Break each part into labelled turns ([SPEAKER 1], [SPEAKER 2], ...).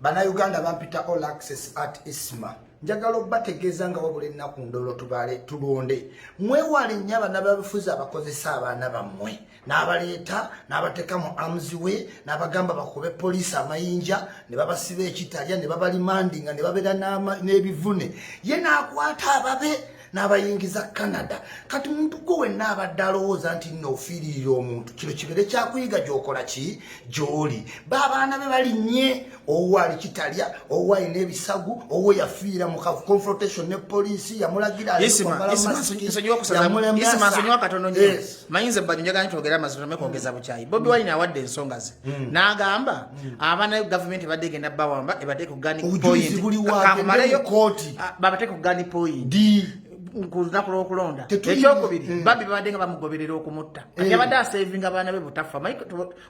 [SPEAKER 1] bana Uganda bampita all access at ISMA njagala obategeeza nga wabula ennaku ndolo tulonde mwewale nnyo abaana b'abafuzi abakozesa abaana bammwe n'abaleeta n'abateeka mu amziwe n'abagamba bakube poliisi amayinja ne babasiba ekitalya ne babalimandinga ne babeera n'ebivune ye n'akwata ababe n'abayingiza Canada kati muntu gwe wenna abadde alowooza nti nno ofiiririra omuntu kino kibere kyakuyiga gy'okola ki gy'oli baabaana be balinnye owo ali kitalya owo alina ebisagu owo yafiira mu confrontation ne poliisi yamulagira
[SPEAKER 2] nsonyiwa katono nnyo mayinza ebbaju njagala nitwogera amazima mekwogeza bukyayi Bobi Wine awadde ensonga ze n'agamba abaana gavumenti ebadde egenda bawamba ebadde ku gani point babateeka ku gani point kunaku lw'okulonda ekyokubiri Babi babadde nga bamugoberera okumutta kati abadde asevinga abaana be butafa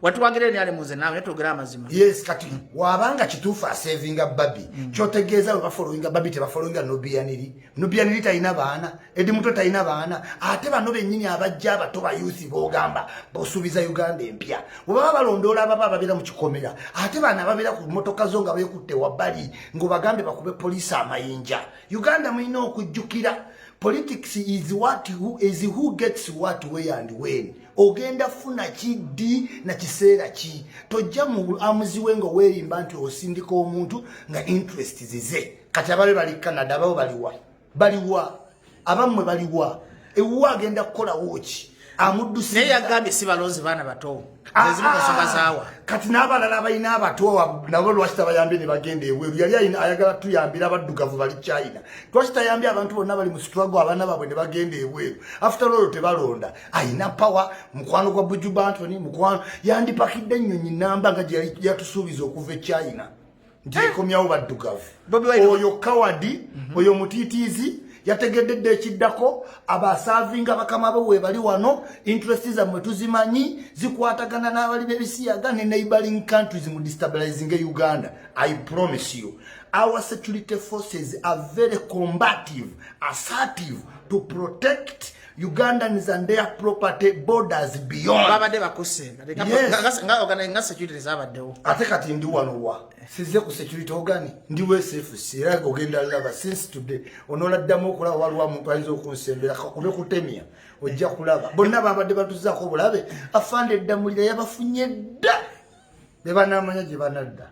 [SPEAKER 2] watuwagire ni ale muze naawe netwogera amazima
[SPEAKER 1] yes kati wabanga kituufu asevinga Babi kyotegeeza bwe bafolowinga Babi tebafolowinga Nubianiri talina baana Edi Muto talina baana ate bano bennyini abajja abato ba youth boogamba bosuubiza Uganda empya bwe baba balondoola ababa ababeera mu kikomera ate baana ababeera ku mmotoka zo nga beekutte wabbali ng'obagambe bakube poliisi amayinja Uganda mulina okujjukira politics is who gets what, where and when. Ogenda funa ki di na kiseera ki. Tojja mu amuziwe ngo weerimba nti osindika omuntu nga interest zize. Kati ababe bali Canada babo baliwa. Abammwe baliwa. Ewa agenda kukola woki. Amuddusi
[SPEAKER 2] naye yagambye si balonzi baana bato.
[SPEAKER 1] Kati n'abalala balina abato nabo lwaki tabayambye ne bagenda ebweru yali ayagala tuyambira abaddugavu bali China lwaki tayambye abantu bonna bali mu struggle abaana baabwe ne bagenda ebweru after all tebalonda ayina power mukwano gwa Bujuba Anthony mukwano yandipakidde ennyonyi namba nga gye yatusuubiza okuva e China nti ekomyawo baddugavu oyo kawadi oyo mutiitiizi yategedde ekiddako abasavinga bakama bawe bali wano interest zammwe tuzimanyi zikwatagana n'abali b'ebisiyaga ne neighboring countries mu destabilizing Uganda. I promise you our security forces are very combative, assertive to protect Ugandans and their property borders beyond.
[SPEAKER 2] Babade bakuse. Nga security zabaddewo.
[SPEAKER 1] Ate kati ndi wano wa. Size ku security ogani. Ndiwe safe sira ogenda laba since today. Onola ddamu okola waliwo muntu ayinza okunsembera kakube kutemya. Ojja kulaba. Bonna babadde batuzako bulabe. Afande ddamulira yabafunye dda. Be banamanya gye banadda.